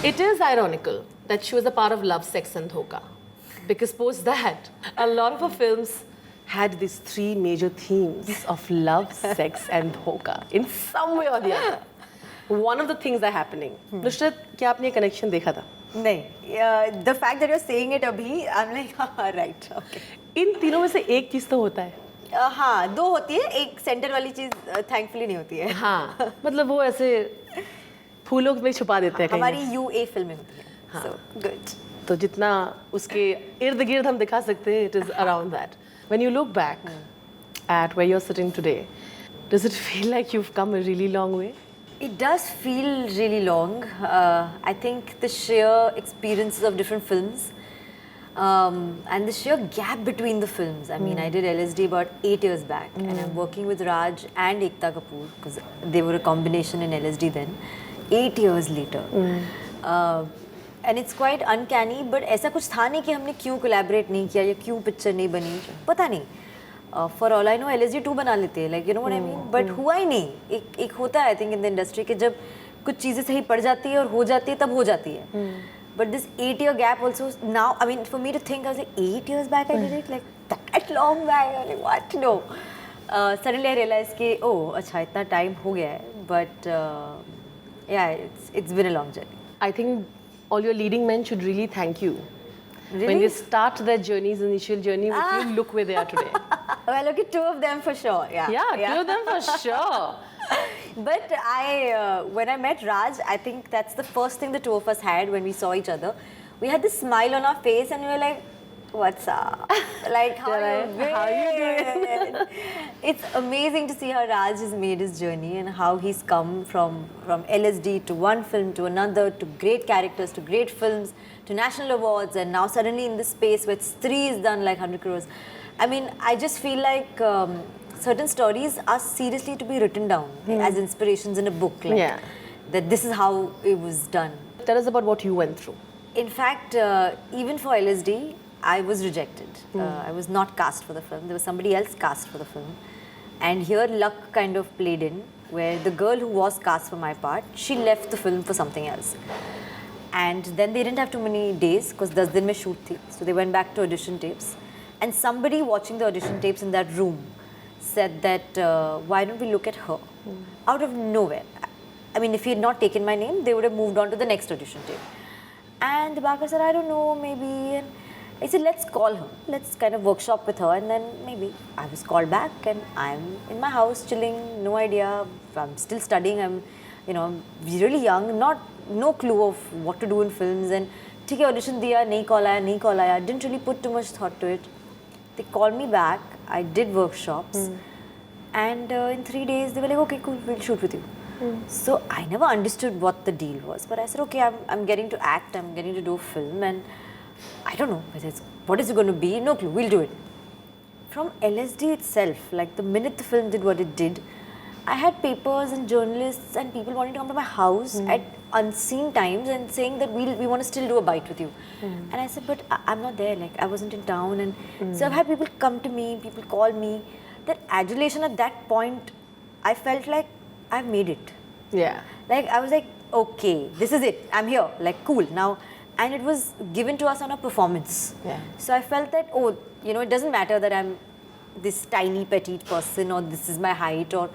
It is ironical that she was a part of Love, Sex and Dhoka. Because post that, a lot of her films had these three major themes of love, sex and dhoka in some way or the other. One of the things are happening. Nushrat, क्या आपने connection देखा था? नहीं, the fact that you're saying it अभी, I'm like, right, okay. इन तीनों में से एक चीज तो होता है. हाँ, दो होती है, एक सेंटर वाली चीज thankfully नहीं होती है. हाँ, मतलब वो ऐसे फूलों में छुपा देते हैं. हमारी UA फिल्में होती हैं. हाँ. So good. तो जितना उसके इर्द गिर्द हम दिखा सकते हैं, it is around that. When you look back at where you're sitting today, does it feel like you've come a really long way? It does feel really long. I think the sheer experiences of different films and the sheer gap between the films. I mean, I did LSD about 8 years back and I'm working with Raj and Ekta Kapoor because they were a combination in LSD then. 8 years later. And it's quite uncanny, but ऐसा कुछ था नहीं कि हमने क्यों collaborate नहीं किया या क्यों picture नहीं बनी, पता नहीं. For all I know, LSD 2 बना लेते हैं, like you know what I mean. But हुआ ही नहीं. एक होता है I think in the industry कि जब कुछ चीजें सही पड़ जाती है और हो जाती है तब हो जाती है. But this 8-year gap also now, I mean, for me to think, I was like 8 years back I did it, like that long back. I was like, what? No. Suddenly I realized कि oh अच्छा इतना time हो गया है. But yeah, it's been a long journey. I think all your leading men should really thank you. Really? When they start their journeys, initial journey with you, look where they are today. Well, look at 2 of them for sure. Yeah, Yeah, 2 of them for sure. But when I met Raj, I think that's the first thing the 2 of us had when we saw each other. We had this smile on our face and we were like, what's up? Like, how are you doing? It's amazing to see how Raj has made his journey and how he's come from LSD to one film to another, to great characters, to great films, to national awards, and now suddenly in this space where Stree is done like 100 crores. I mean, I just feel like certain stories are seriously to be written down as inspirations in a book. Like, that this is how it was done. Tell us about what you went through. In fact, even for LSD, I was rejected. I was not cast for the film. There was somebody else cast for the film. And here luck kind of played in, where the girl who was cast for my part, she left the film for something else. And then they didn't have too many days because 10 din mein shoot thi. So they went back to audition tapes. And somebody watching the audition tapes in that room said that, why don't we look at her? Out of nowhere. I mean, if he had not taken my name, they would have moved on to the next audition tape. And the backer said, I don't know, maybe. And I said, let's call her. Let's kind of workshop with her and then maybe. I was called back and I'm in my house chilling, no idea. I'm still studying. I'm, you know, really young, no clue of what to do in films. And ठीक है audition दिया, नहीं call आया. Didn't really put too much thought to it. They called me back. I did workshops. And in 3 days, they were like, okay, cool, we'll shoot with you. So I never understood what the deal was. But I said, okay, I'm getting to act, I'm getting to do a film. And I don't know what is it going to be, no clue, we'll do it. From LSD itself, like the minute the film did what it did, I had papers and journalists and people wanting to come to my house at unseen times and saying that we want to still do a bite with you. And I said, but I'm not there, like I wasn't in town. And so I've had people come to me, people call me. That adulation at that point, I felt like I've made it. Yeah. Like I was like, okay, this is it, I'm here, like cool. Now, and it was given to us on a performance. Yeah. So I felt that, oh, you know, it doesn't matter that I'm this tiny petite person or this is my height or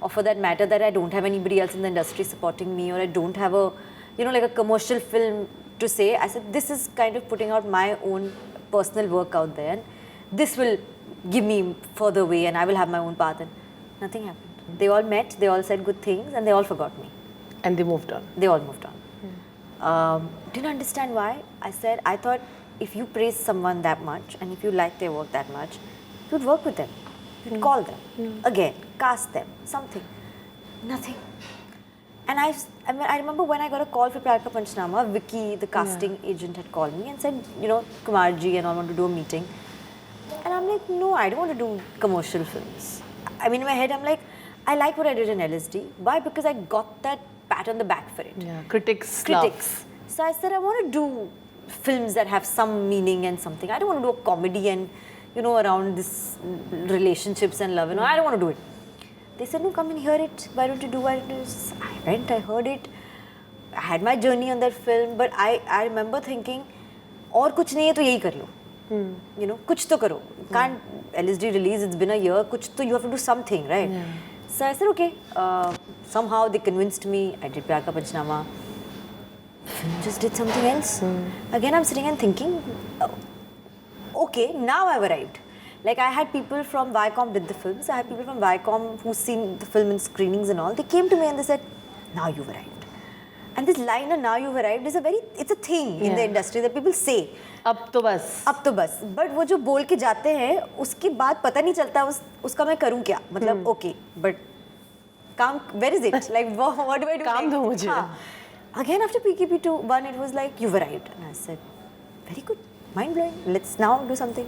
for that matter that I don't have anybody else in the industry supporting me or I don't have a, you know, like a commercial film to say. I said, this is kind of putting out my own personal work out there and this will give me further way and I will have my own path and nothing happened. They all met, they all said good things and they all forgot me. And they moved on. They all moved on. Didn't understand why. I said, I thought if you praise someone that much and if you like their work that much, you'd work with them. You'd call them. Again, cast them. Something. Nothing. And I remember when I got a call for Pyar Ka Panchnama, Vicky, the casting agent, had called me and said, you know, Kumarji and I want to do a meeting. And I'm like, no, I don't want to do commercial films. I mean, in my head, I'm like, I like what I did in LSD. Why? Because I got that pat on the back for it. Yeah, critics. So I said, I want to do films that have some meaning and something. I don't want to do a comedy and, you know, around this relationships and love. You know, I don't want to do it. They said, no, come and hear it. Why don't you do it? I went, I heard it. had my journey on that film, but I remember thinking, और कुछ नहीं है तो यही कर लो. You know, कुछ तो करो. Can't LSD release, it's been a year, कुछ तो you have to do something, right? Yeah. So I said, okay. Somehow they convinced me. I did Pyar Ka Panchnama. Film just did something else. Again, I'm sitting and thinking, okay, now I've arrived. Like I had people from Viacom did the films. I had people from Viacom who've seen the film in screenings and all. They came to me and they said, now you've arrived. And this line of now you've arrived is it's a thing in the industry that people say. अब तो बस. अब तो बस. But वो जो बोल के जाते हैं, उसके बाद पता नहीं चलता उसका मैं करूँ क्या? मतलब okay, but काम, where is it? Like what do I do? काम दो मुझे. Again after PKP2 one, it was like you've arrived, and I said, very good, mind blowing. Let's now do something.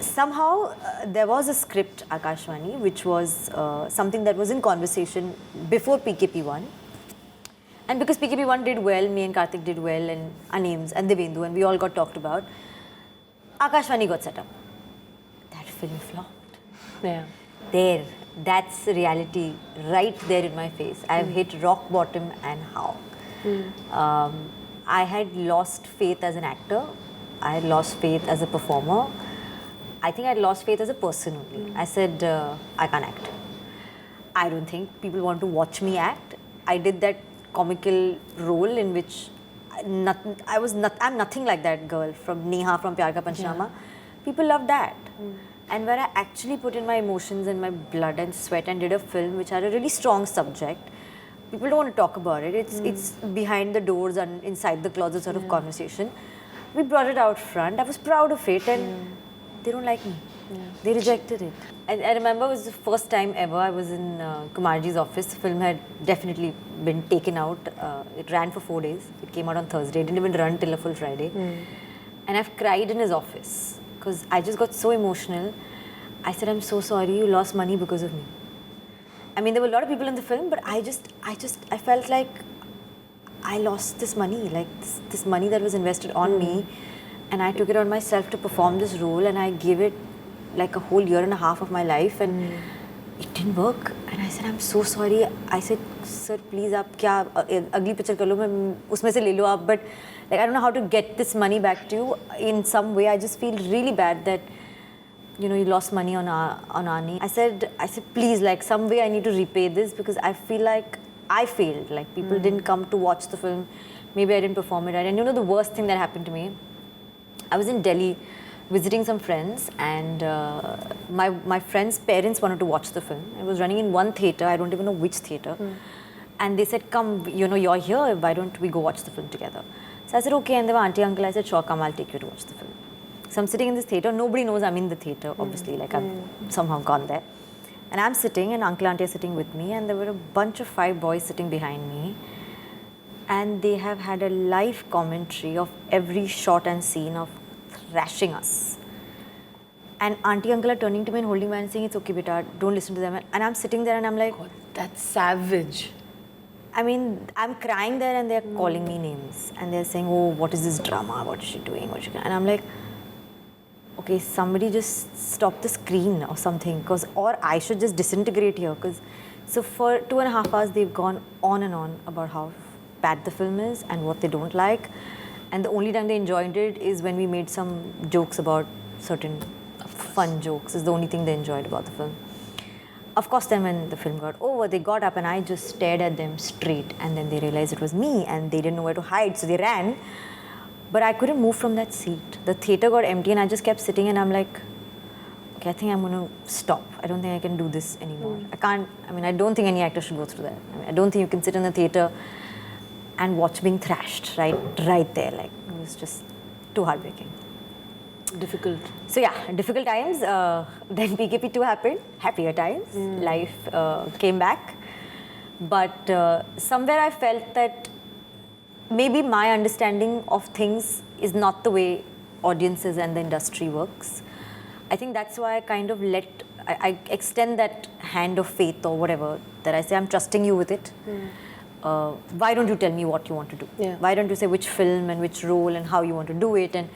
Somehow there was a script, Akash-Vaani, which was something that was in conversation before PKP1. And because PKP1 did well, me and Kartik did well, and our names, and Devendu, and we all got talked about, Akash-Vaani got set up. That film flopped. Yeah. There, that's reality right there in my face. I've hit rock bottom, and how. I had lost faith as an actor. I had lost faith as a performer. I think I had lost faith as a person only. I said, I can't act. I don't think people want to watch me act. I did that comical role in which I'm nothing like that girl from Neha from Pyar Ka Panchnama. Yeah. People love that. And where I actually put in my emotions and my blood and sweat and did a film which had a really strong subject, people don't want to talk about it. It's behind the doors and inside the closet sort of conversation. We brought it out front. I was proud of it, and they don't like me. Yeah. They rejected it. I remember it was the first time ever I was in Kumarji's office. The film had definitely been taken out. It ran for 4 days. It came out on Thursday. It didn't even run till a full Friday. And I've cried in his office because I just got so emotional. I said, I'm so sorry you lost money because of me. I mean, there were a lot of people in the film, but I felt like I lost this money, like this money that was invested on me. And I took it on myself to perform this role, and I gave it like a whole year and a half of my life, and it didn't work. And I said, I'm so sorry. I said, sir, please, आप क्या अगली picture कर लो, मैं उसमें से ले लो आप. But like I don't know how to get this money back to you in some way. I just feel really bad that you lost money on Ani. I said, please, like some way I need to repay this because I feel like I failed. Like people didn't come to watch the film. Maybe I didn't perform it right. And the worst thing that happened to me, I was in Delhi visiting some friends, and my friends' parents wanted to watch the film. It was running in one theatre, I don't even know which theatre. And they said, come, you're here, why don't we go watch the film together? So I said, okay, and there were auntie, uncle. I said, sure, come, I'll take you to watch the film. So I'm sitting in this theatre, nobody knows I'm in the theatre, obviously, like I've somehow gone there. And I'm sitting, and uncle, auntie are sitting with me, and there were a bunch of 5 boys sitting behind me. And they have had a live commentary of every shot and scene of thrashing us. And auntie, uncle are turning to me and holding me and saying, it's okay, beta, don't listen to them. And I'm sitting there and I'm like, God, that's savage. I mean, I'm crying there and they're calling me names. And they're saying, oh, what is this drama? What is she doing? And I'm like, okay, somebody just stop the screen or something. Or I should just disintegrate here. So for 2.5 hours, they've gone on and on about how bad the film is and what they don't like. And the only time they enjoyed it is when we made some jokes about certain fun jokes. Is the only thing they enjoyed about the film. Of course, then when the film got over, they got up and I just stared at them straight, and then they realized it was me and they didn't know where to hide, so they ran. But I couldn't move from that seat. The theatre got empty and I just kept sitting and I'm like, okay, I think I'm going to stop. I don't think I can do this anymore. I don't think any actor should go through that. I don't think you can sit in the theatre and watch being thrashed right there. Like, it was just too heartbreaking. Difficult. So yeah, difficult times. Then PKP2 happened. Happier times. Life came back. But somewhere I felt that maybe my understanding of things is not the way audiences and the industry works. I think that's why I kind of I extend that hand of faith or whatever, that I say, I'm trusting you with it. Why don't you tell me what you want to do? Yeah. Why don't you say which film and which role and how you want to do it? And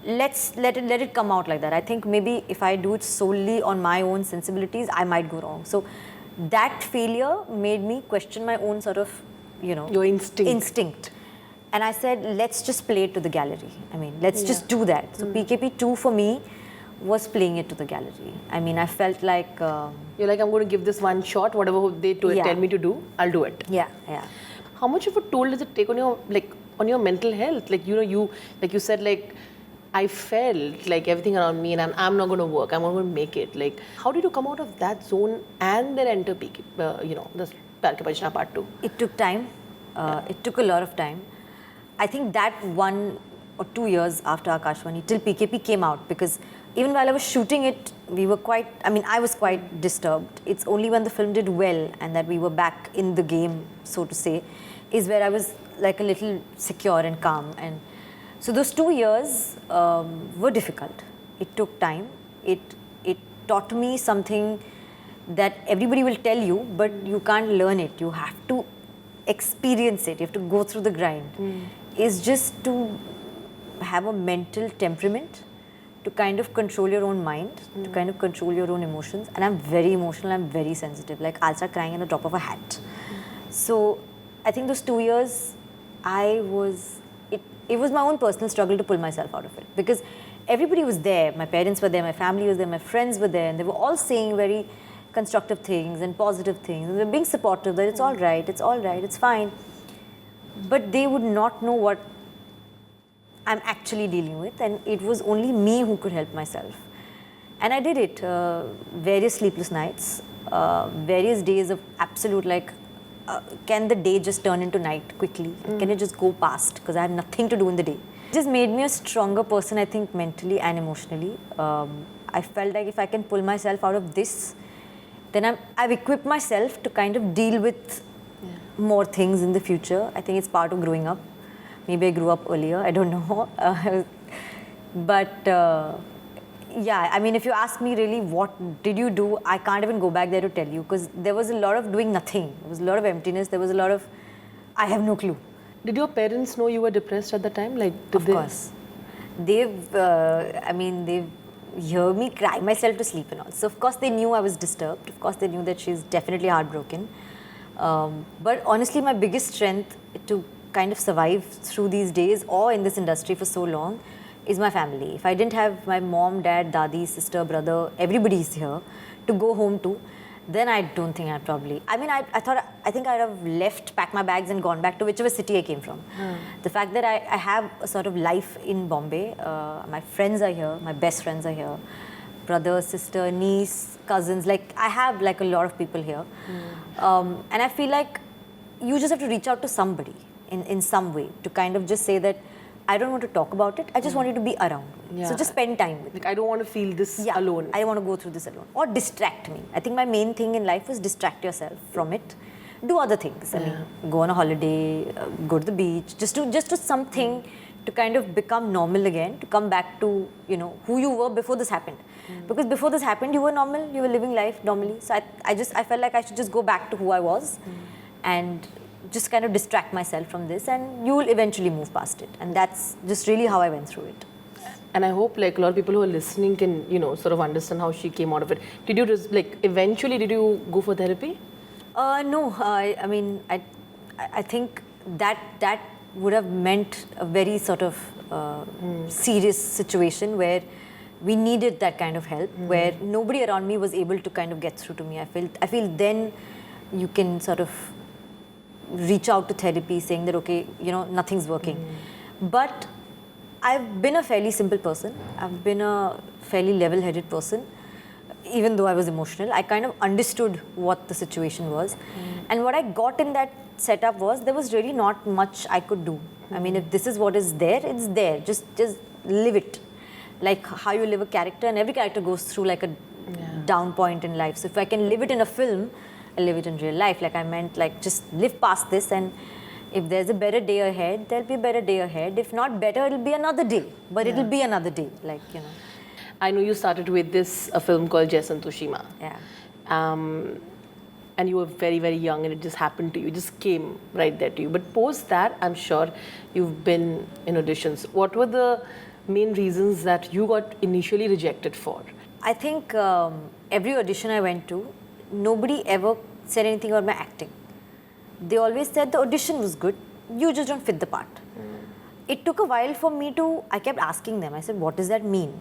let it come out like that. I think maybe if I do it solely on my own sensibilities, I might go wrong. So that failure made me question my own sort of, Your instinct. And I said, let's just play it to the gallery. I mean, let's just do that. So PKP 2 for me was playing it to the gallery. I mean, I felt like... You're like, I'm going to give this one shot, whatever they tell me to do, I'll do it. Yeah. How much of a toll does it take on your mental health? Like, you said, like, I felt like everything around me and I'm not going to work, I'm not going to make it. Like, how did you come out of that zone and then enter this Pyar Ke Pajna Part 2? It took time. It took a lot of time. I think that 1 or 2 years after Akash-Vaani, till PKP came out, because even while I was shooting it, I was quite disturbed. It's only when the film did well and that we were back in the game, so to say, is where I was like a little secure and calm. And so those 2 years were difficult. It took time. It taught me something that everybody will tell you, but you can't learn it. You have to experience it. You have to go through the grind. Is just to have a mental temperament, to kind of control your own mind, to kind of control your own emotions. And I'm very emotional, I'm very sensitive. Like, I'll start crying at the drop of a hat. So I think those 2 years, it was my own personal struggle to pull myself out of it. Because everybody was there. My parents were there, my family was there, my friends were there, and they were all saying very constructive things and positive things. And they were being supportive that it's all right, it's fine. But they would not know what I'm actually dealing with, and it was only me who could help myself. And I did it. Various sleepless nights, various days of absolute can the day just turn into night quickly? Can it just go past? Because I have nothing to do in the day. It just made me a stronger person, I think, mentally and emotionally. I felt like if I can pull myself out of this, then I've equipped myself to kind of deal with more things in the future. I think it's part of growing up. Maybe I grew up earlier, I don't know. Yeah, I mean, if you ask me really what did you do, I can't even go back there to tell you, because there was a lot of doing nothing. There was a lot of emptiness. There was a lot of, I have no clue. Did your parents know you were depressed at the time? Of course. They've heard me cry myself to sleep and all. So of course they knew I was disturbed. Of course they knew that she's definitely heartbroken. But honestly, my biggest strength to kind of survive through these days or in this industry for so long is my family. If I didn't have my mom, dad, dadi, sister, brother, everybody's here to go home to, then I don't think I'd probably... I mean, I think I'd have left, packed my bags and gone back to whichever city I came from. The fact that I have a sort of life in Bombay, my friends are here, my best friends are here, brother, sister, niece, cousins, like I have like a lot of people here. And I feel like you just have to reach out to somebody in some way to kind of just say that I don't want to talk about it, I just want you to be around me. So just spend time with me. Like, I don't want to feel this alone. I don't want to go through this alone. Or distract me. I think my main thing in life was distract yourself from it. Do other things. I mean, go on a holiday, go to the beach, just do something to kind of become normal again, to come back to, you know, who you were before this happened. Because before this happened, you were normal, you were living life normally. So I felt like I should just go back to who I was and just kind of distract myself from this, and you will eventually move past it. And that's just really how I went through it. And I hope like a lot of people who are listening can, you know, sort of understand how she came out of it. Did you just eventually did you go for therapy? No, I mean, I think that would have meant a very sort of serious situation where we needed that kind of help, where nobody around me was able to kind of get through to me. I feel then you can sort of reach out to therapy saying that, okay, you know, nothing's working. But I've been a fairly simple person. I've been a fairly level-headed person. Even though I was emotional, I kind of understood what the situation was. And what I got in that setup was, there was really not much I could do. I mean, if this is what is there, it's there. Just live it. Like how you live a character, and every character goes through like a down point in life. So if I can live it in a film, I'll live it in real life. Like I meant, like, just live past this, and if there's a better day ahead, there'll be a better day ahead. If not better, it'll be another day. But it'll be another day, like, you know. I know you started with a film called Jai Santoshima. Yeah. And you were very, very young, and it just happened to you. It just came right there to you. But post that, I'm sure you've been in auditions. What were the main reasons that you got initially rejected for? I think every audition I went to, nobody ever said anything about my acting. They always said the audition was good, you just don't fit the part. It took a while for me I kept asking them, I said, what does that mean?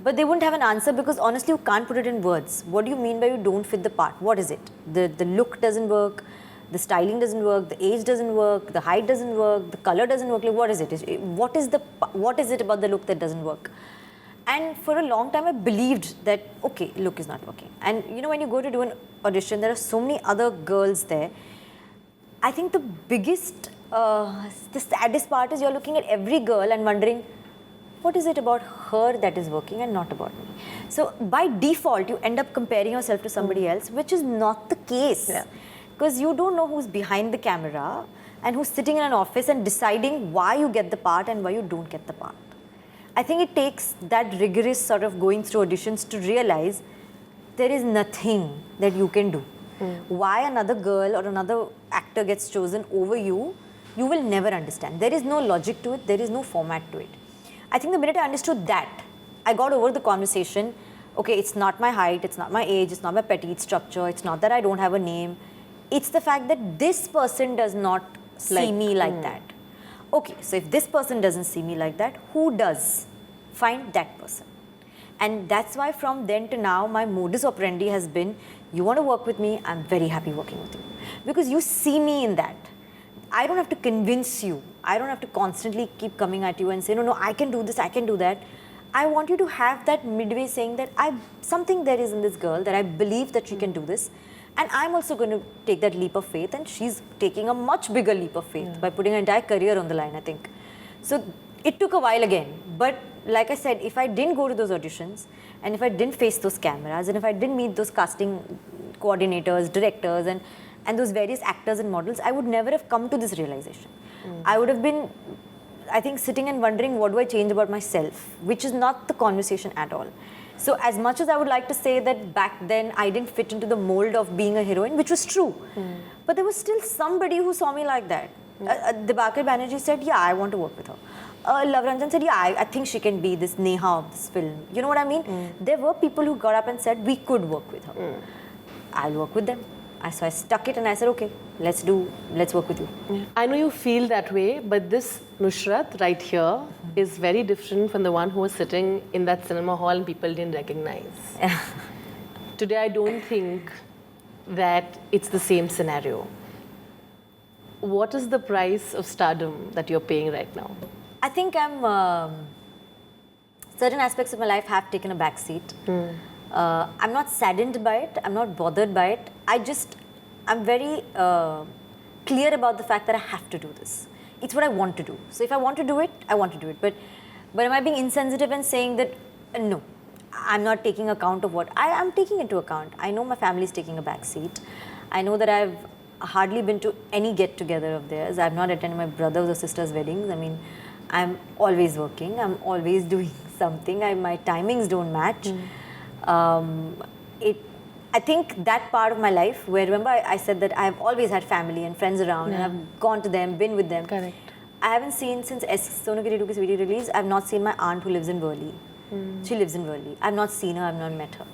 But they wouldn't have an answer because honestly, you can't put it in words. What do you mean by you don't fit the part? What is it? The look doesn't work, the styling doesn't work, the age doesn't work, the height doesn't work, the color doesn't work. Like, what is it? What is it about the look that doesn't work? And for a long time, I believed that, okay, look is not working. And you know, when you go to do an audition, there are so many other girls there. I think the biggest, the saddest part is you're looking at every girl and wondering, what is it about her that is working and not about me? So by default, you end up comparing yourself to somebody else, which is not the case. Because you don't know who's behind the camera and who's sitting in an office and deciding why you get the part and why you don't get the part. I think it takes that rigorous sort of going through auditions to realize there is nothing that you can do. Why another girl or another actor gets chosen over you, you will never understand. There is no logic to it, there is no format to it. I think the minute I understood that, I got over the conversation, okay, it's not my height, it's not my age, it's not my petite structure, it's not that I don't have a name. It's the fact that this person does not see me like that. Okay, so if this person doesn't see me like that, who does? Find that person. And that's why from then to now, my modus operandi has been, you want to work with me, I'm very happy working with you. Because you see me in that. I don't have to convince you. I don't have to constantly keep coming at you and say, no, I can do this, I can do that. I want you to have that midway saying that something there is in this girl that I believe that she can do this. And I'm also going to take that leap of faith, and she's taking a much bigger leap of faith by putting her entire career on the line, I think. So it took a while again. But like I said, if I didn't go to those auditions, and if I didn't face those cameras, and if I didn't meet those casting coordinators, directors, and those various actors and models, I would never have come to this realization. I would have been, I think, sitting and wondering, what do I change about myself? Which is not the conversation at all. So as much as I would like to say that back then I didn't fit into the mold of being a heroine, which was true, but there was still somebody who saw me like that. Dibakar Banerjee said, yeah, I want to work with her. Love Ranjan said, yeah, I think she can be this Neha of this film. You know what I mean? There were people who got up and said, we could work with her. I'll work with them. So I stuck it and I said, okay, let's work with you. Yeah. I know you feel that way, but this Nushrat right here is very different from the one who was sitting in that cinema hall and people didn't recognize. Today, I don't think that it's the same scenario. What is the price of stardom that you're paying right now? I think certain aspects of my life have taken a back seat. I'm not saddened by it. I'm not bothered by it. I'm very clear about the fact that I have to do this. It's what I want to do. So if I want to do it, I want to do it. But am I being insensitive and saying that, no, I'm not taking account of what I am taking into account? I know my family is taking a back seat. I know that I've hardly been to any get-together of theirs. I've not attended my brother's or sister's weddings. I mean, I'm always working. I'm always doing something. My timings don't match. I think that part of my life, where remember I said that I've always had family and friends around, and I've gone to them, been with them. Correct. I haven't seen since Sonu ki Titu ki Sweety release. I've not seen my aunt who lives in Worli. She lives in Worli. I've not seen her. I've not met her.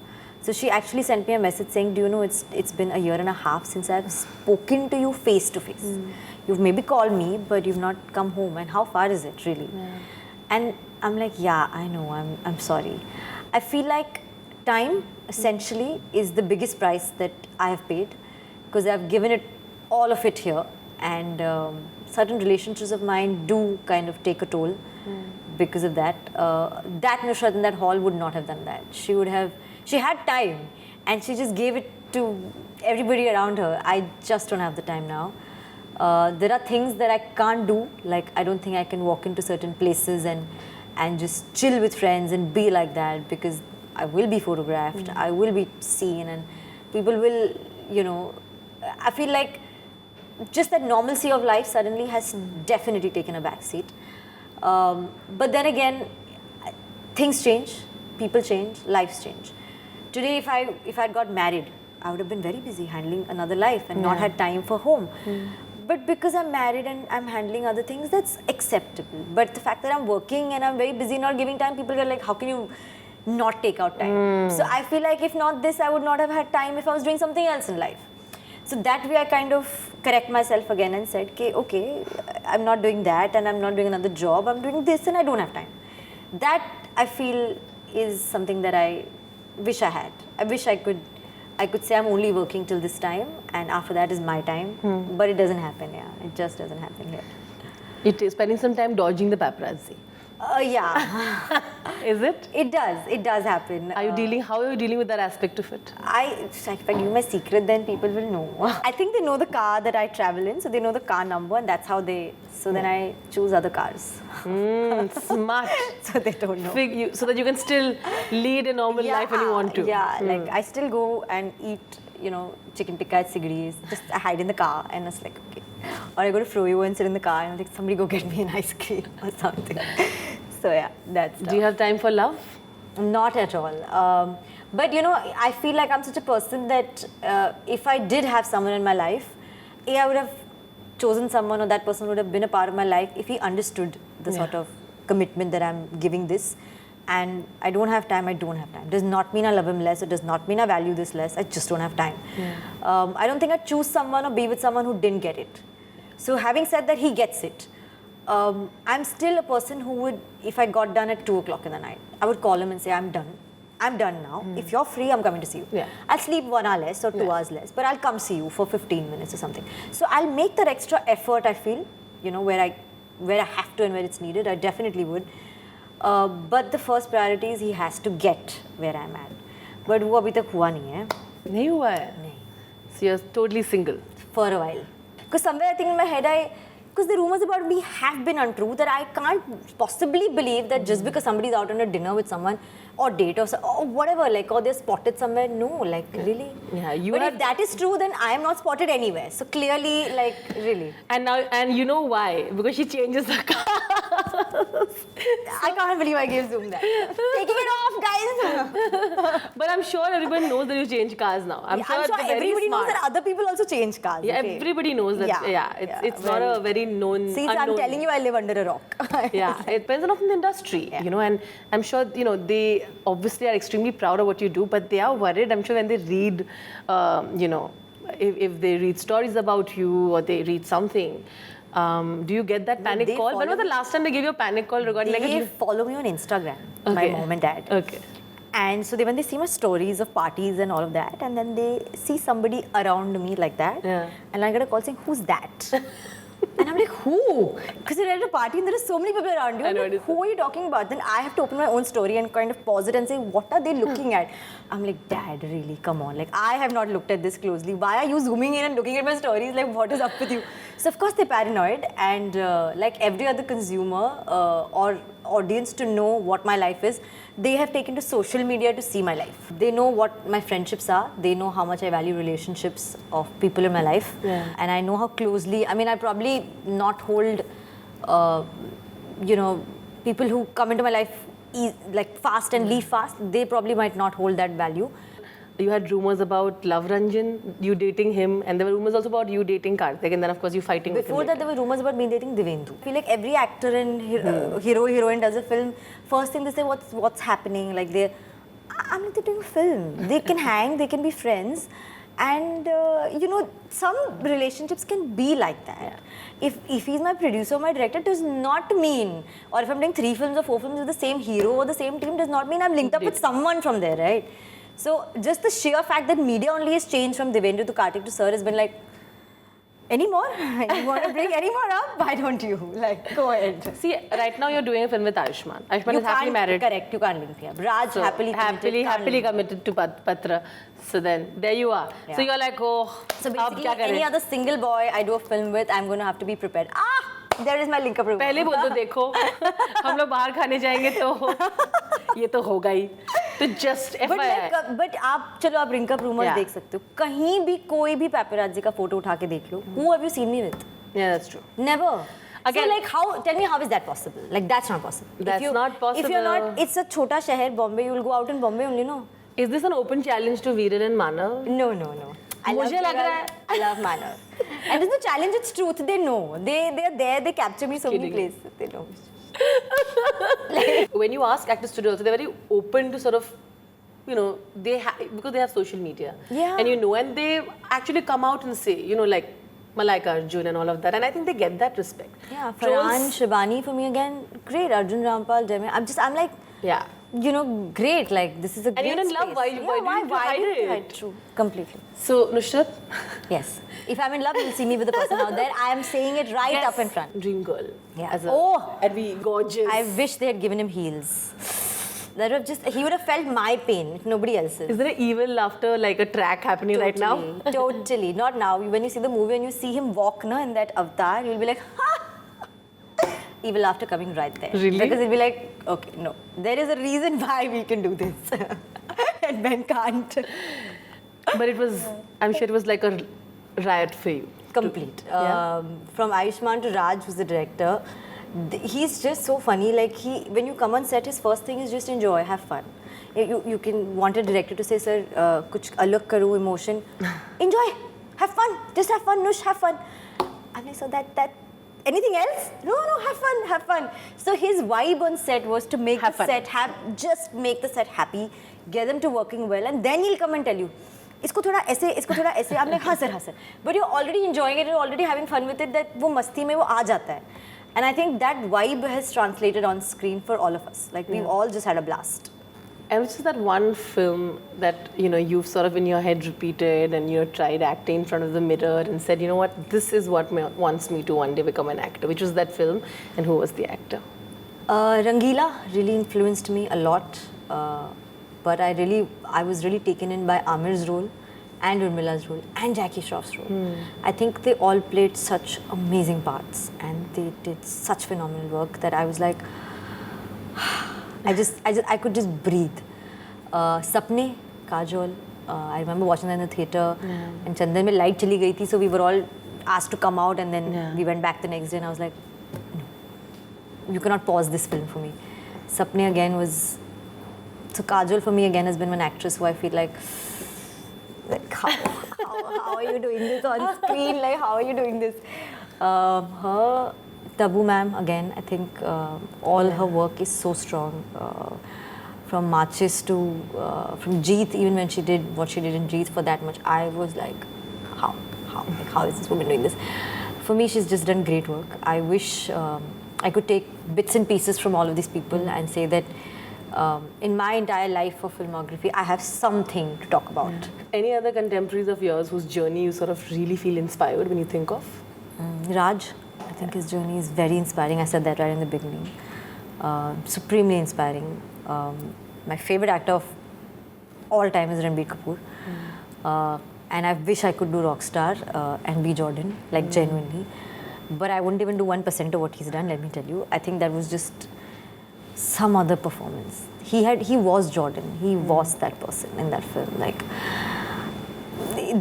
So she actually sent me a message saying, do you know it's been a year and a half since I've spoken to you face to face. You've maybe called me, but you've not come home. And how far is it really? And I'm like, yeah, I know. I'm sorry. I feel like time essentially is the biggest price that I have paid, because I've given it all of it here, and certain relationships of mine do kind of take a toll because of that. That Nushrat in that hall would not have done that. She had time and she just gave it to everybody around her. I just don't have the time now. There are things that I can't do, like I don't think I can walk into certain places and just chill with friends and be like that, because I will be photographed, I will be seen, and people will, I feel like just that normalcy of life suddenly has definitely taken a back seat. But then again, things change, people change, lives change. Today, if I'd got married, I would have been very busy handling another life and not had time for home. But because I'm married and I'm handling other things, that's acceptable. But the fact that I'm working and I'm very busy, not giving time, people are like, how can you not take out time? So I feel like if not this, I would not have had time if I was doing something else in life. So that way I kind of correct myself again and said, okay, I'm not doing that and I'm not doing another job. I'm doing this and I don't have time. That I feel is something that I wish I had. I wish I could say I'm only working till this time and after that is my time. But it doesn't happen, It just doesn't happen yet. It is spending some time dodging the paparazzi. Yeah. Is it? It does happen. How are you dealing with that aspect of it? If I give my secret, then people will know. I think they know the car that I travel in, so they know the car number, and that's how then I choose other cars. Smart. So they don't know. So that you can still lead a normal life when you want to. Yeah, like I still go and eat, chicken tikka at Sigiri's. Just I hide in the car and it's like, okay. Or I go to Froyo and sit in the car and I'm like, somebody go get me an ice cream or something. So yeah, that's Do you have time for love? Not at all. But I feel like I'm such a person that if I did have someone in my life, I would have chosen someone or that person would have been a part of my life if he understood the sort of commitment that I'm giving this. And I don't have time, I don't have time. Does not mean I love him less, it does not mean I value this less, I just don't have time. I don't think I'd choose someone or be with someone who didn't get it. So having said that, he gets it. I'm still a person who would, if I got done at 2 o'clock in the night, I would call him and say, I'm done now. If you're free, I'm coming to see you. I'll sleep 1 hour less or 2 hours less, but I'll come see you for 15 minutes or something. So I'll make that extra effort, I feel, where I have to and where it's needed, I definitely would. But the first priority is he has to get where I'm at. But वो अभी तक हुआ नहीं है. नहीं हुआ है. नहीं. So you're totally single. For a while. Because somewhere I think in my head, because the rumors about me have been untrue, that I can't possibly believe that just because somebody's out on a dinner with someone or date or whatever, or they're spotted somewhere. No, really. Yeah, but if that is true, then I am not spotted anywhere. So clearly, really. And you know why? Because she changes the cars. I can't believe I gave Zoom that. Taking it off, guys. But I'm sure everyone knows that you change cars now. I'm sure everybody knows that other people also change cars. Yeah, everybody knows that. It's not a very known. See, I'm telling you, I live under a rock. Yeah, it depends on the industry, and I'm sure they obviously are extremely proud of what you do, but they are worried. I'm sure when they read, if they read stories about you or they read something. Do you get that panic call? When was the last time they gave you a panic call regarding? They follow me on Instagram, my mom and dad. Okay. And so when they see my stories of parties and all of that, and then they see somebody around me like that, and I get a call saying, "Who's that?" And I'm like, who? Because you're at a party and there are so many people around you. Like, who are you talking about? Then I have to open my own story and kind of pause it and say, what are they looking at? I'm like, Dad, really? Come on. I have not looked at this closely. Why are you zooming in and looking at my stories? What is up with you? So, of course, they're paranoid. And like every other consumer or audience to know what my life is, they have taken to social media to see my life. They know what my friendships are. They know how much I value relationships of people in my life. And I know how closely, I probably not hold, people who come into my life fast and leave fast. They probably might not hold that value. You had rumors about Love Ranjan, you dating him, and there were rumors also about you dating Kartik, and then of course you fighting with him. Before that, there were rumors about me dating Devendu. I feel like every actor and heroine does a film. First thing they say, what's happening? They're doing a film. They can hang, they can be friends, and some relationships can be like that. If he's my producer or my director, it does not mean, or if I'm doing 3 films or 4 films with the same hero or the same team, does not mean I'm linked up with someone from there, right? So just the sheer fact that media only has changed from Devendu to Kartik to Sir has been like, any more? You want to bring any more up? Why don't you? Go ahead. See, right now you're doing a film with Ayushmann. Ayushmann is happily married. Correct, you can't link him. Raj so happily committed to Patra. So then, there you are. Yeah. So you're like, so basically, any other single boy I do a film with, I'm going to have to be prepared. There is my linkup room. पहले बोल दो देखो हम लोग बाहर खाने जाएंगे तो ये तो होगा ही तो just FYI. But आप चलो आप linkup rumors देख सकते हो कहीं भी कोई भी paparazzi का फोटो उठा के देख लो. Who have you seen me with? Yeah, that's true. Never. Again, so tell me how is that possible? That's not possible. That's not possible. If you're not, it's a chota shahar, Bombay. You will go out in Bombay only, no? Is this an open challenge to Veeran and Manav? No. I love Manav. And it's the challenge, it's truth. They know. They're there. They capture me so many places. They know. When you ask actors to do also, they're very open to sort of you know, because they have social media. Yeah. And you know, and they actually come out and say, you know, like Malaika Arjun and all of that. And I think they get that respect. Yeah, Farhan, Shivani for me again, great. Arjun Rampal, Demi. I'm like, yeah. You know, great. Like, this is a great And you're in love, space. why do you hide it? True, completely. So, Nushrat? Yes. If I'm in love, you'll see me with the person out there. I am saying it right up in front. Dream girl. Yeah. And we gorgeous. I wish they had given him heels. That would have just, he would have felt my pain, if nobody else's. Is there an evil laughter, like a track happening right now? Totally. Not now. When you see the movie and you see him walk in that avatar, you'll be like, ha! Evil laughter coming right there. Really? Because it'll be like, okay, no. There is a reason why we can do this. And men can't. But it was, I'm sure it was like a riot for you. Complete. Yeah. From Ayushmann to Raj, who's the director, he's just so funny. Like, when you come on set, his first thing is just enjoy, have fun. You can want a director to say, sir, kuch alag karo, emotion. Enjoy, have fun, just have fun, Nush, have fun. I'm like, so that anything else? No, have fun. So his vibe on set was to make the set just make the set happy, get them to working well, and then he'll come and tell you, isko thoda aise. I'm like, हाँ sir. But you're already enjoying it, you're already having fun with it, that wo masti mein wo aa jata hai. And I think that vibe has translated on screen for all of us. Like, we've all just had a blast. And which is that one film that, you know, you've sort of in your head repeated and, you know, tried acting in front of the mirror and said, you know what, this is what wants me to one day become an actor. Which was that film, and who was the actor? Rangila really influenced me a lot. But I was really taken in by Amir's role and Urmila's role and Jackie Shroff's role. I think they all played such amazing parts and they did such phenomenal work that I was like, I could just breathe. Sapne, Kajol, I remember watching that in the theatre and Chandan mein light chali gayi thi, so we were all asked to come out and then we went back the next day and I was like, no, you cannot pause this film for me. Sapne again was, so Kajol for me again has been an actress who I feel like how are you doing this on screen? Like, how are you doing this? Her, Tabu ma'am, again, I think all her work is so strong. From Marches to, from Jeet, even when she did what she did in Jeet for that much, I was like, how? Like, how is this woman doing this? For me, she's just done great work. I wish I could take bits and pieces from all of these people and say that in my entire life of filmography, I have something to talk about. Any other contemporaries of yours whose journey you sort of really feel inspired when you think of? Raj, I think his journey is very inspiring. I said that right in the beginning. Supremely inspiring. My favorite actor of all time is Ranbir Kapoor. And I wish I could do Rockstar and be Jordan, like genuinely. But I wouldn't even do 1% of what he's done, let me tell you. I think that was just some other performance. He was Jordan. He was that person in that film. Like,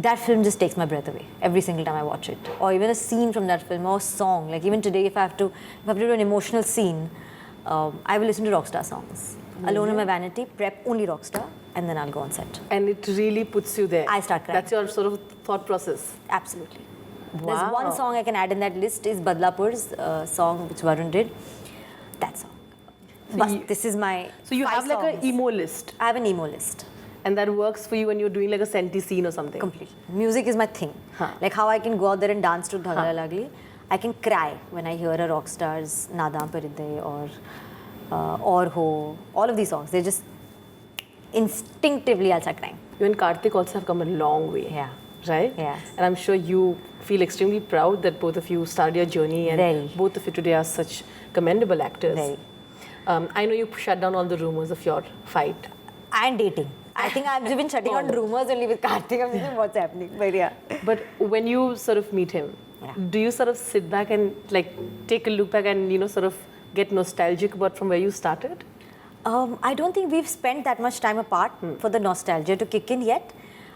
that film just takes my breath away every single time I watch it. Or even a scene from that film or a song. Like, even today, if I have to do an emotional scene, I will listen to Rockstar songs. Alone in my vanity, prep only Rockstar, and then I'll go on set. And it really puts you there. I start crying. That's your sort of thought process. Absolutely. Wow. There's one song I can add in that list is Badlapur's song which Varun did. That song. But this is my So you have like an emo list. I have an emo list. And that works for you when you're doing like a senti scene or something? Completely. Music is my thing. Like how I can go out there and dance to Dhagala Lagali. I can cry when I hear a rock star's Nadam Paridde or Ho. All of these songs, they just instinctively I'll start crying. You and Kartik also have come a long way. Yeah. Right? Yes. And I'm sure you feel extremely proud that both of you started your journey and both of you today are such commendable actors. Very. I know you shut down all the rumors of your fight. And dating. I think I've been shutting on rumors only with Kartik. I'm thinking what's happening. But yeah. But when you sort of meet him, do you sort of sit back and like take a look back and, you know, sort of get nostalgic about from where you started? I don't think we've spent that much time apart for the nostalgia to kick in yet.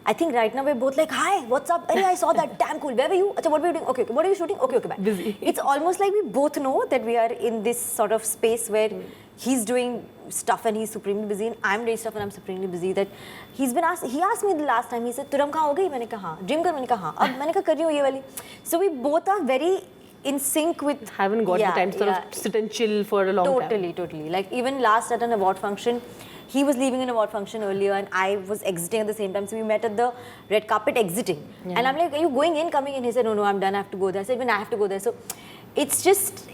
I think right now we're both like, hi, what's up? Hey, I saw that, damn cool. Where were you? Achha, what were you doing? Okay, what are you shooting? Okay, bye. Busy. It's almost like we both know that we are in this sort of space where he's doing stuff and he's supremely busy and I'm doing stuff and I'm supremely busy. That he asked me the last time, he said, Turam kahan ho gayi? Maine kaha, haan. Dream kar? Maine kaha, haan. Ab maine kaha, kar rahi hu ye wali. So we both are very in sync with... Haven't got the time to sort of sit and chill for a long time. Totally. Like even last at an award function, he was leaving an award function earlier and I was exiting at the same time. So we met at the red carpet exiting. And I'm like, are you going in, coming in? He said, no, I'm done, I have to go there. I said, when I have to go there. So it's just,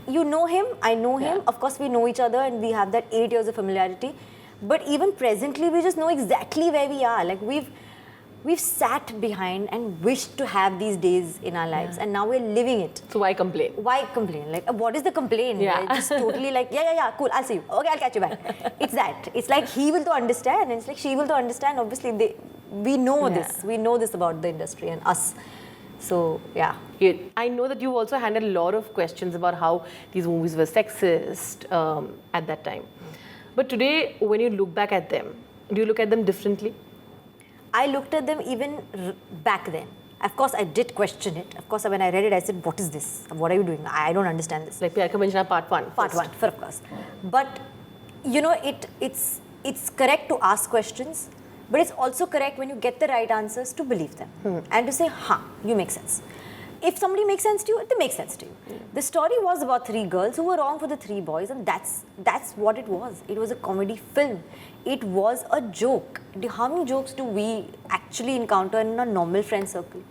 you know him, I know him. Of course, we know each other and we have that 8 years of familiarity. But even presently, we just know exactly where we are. Like we've sat behind and wished to have these days in our lives, and now we're living it. So why complain? Why complain? Like, what is the complaint? Yeah. Right? Just totally like, yeah, cool, I'll see you. Okay, I'll catch you back. It's that. It's like he will to understand, and it's like she will to understand. Obviously, we know this. We know this about the industry and us. So, yeah. I know that you also handled a lot of questions about how these movies were sexist at that time. But today, when you look back at them, do you look at them differently? I looked at them even back then. Of course, I did question it. Of course, when I read it, I said, what is this? What are you doing? I don't understand this. Like Pyar Ka Panjna Part 1. Part 1, of course. But, you know, it's correct to ask questions, but it's also correct when you get the right answers to believe them. And to say, you make sense. If somebody makes sense to you, it makes sense to you. The story was about 3 girls who were wrong for the 3 boys, and that's what it was. It was a comedy film. It was a joke. How many jokes do we actually encounter in a normal friend circle?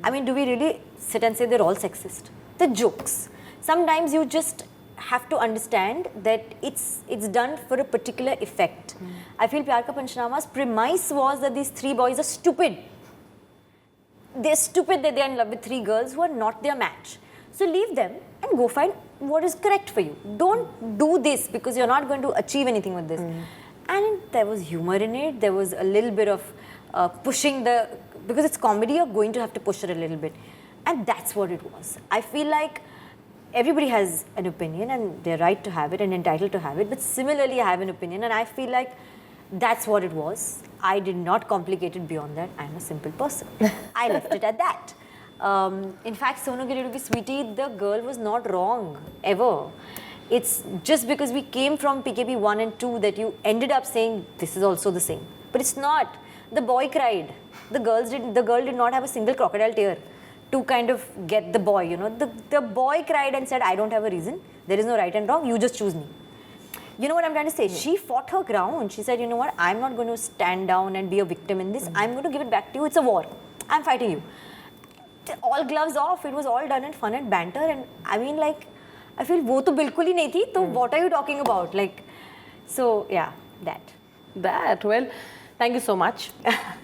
I mean, do we really sit and say they're all sexist? The jokes. Sometimes you just have to understand that it's done for a particular effect. I feel Pyar Ka Panchnama's premise was that these 3 boys are stupid. They're stupid that they're in love with 3 girls who are not their match. So leave them and go find what is correct for you. Don't do this because you're not going to achieve anything with this. And there was humor in it. There was a little bit of pushing because it's comedy, you're going to have to push it a little bit. And that's what it was. I feel like everybody has an opinion and they're right to have it and entitled to have it. But similarly, I have an opinion and I feel like that's what it was. I did not complicate it beyond that. I'm a simple person. I left it at that. In fact, Sonu ki Sweety, the girl was not wrong, ever. It's just because we came from PKP 1 and 2 that you ended up saying this is also the same. But it's not. The boy cried. The girl did not have a single crocodile tear to kind of get the boy, you know. The boy cried and said, I don't have a reason. There is no right and wrong. You just choose me. You know what I'm trying to say? She fought her ground. She said, you know what? I'm not going to stand down and be a victim in this. I'm going to give it back to you. It's a war. I'm fighting you. All gloves off. It was all done in fun and banter. And I mean, like, I feel wo to bilkul hi nahi thi. So what are you talking about? Like, so yeah, that. Well, thank you so much.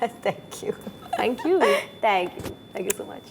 Thank you. Thank you. Thank you. Thank you so much.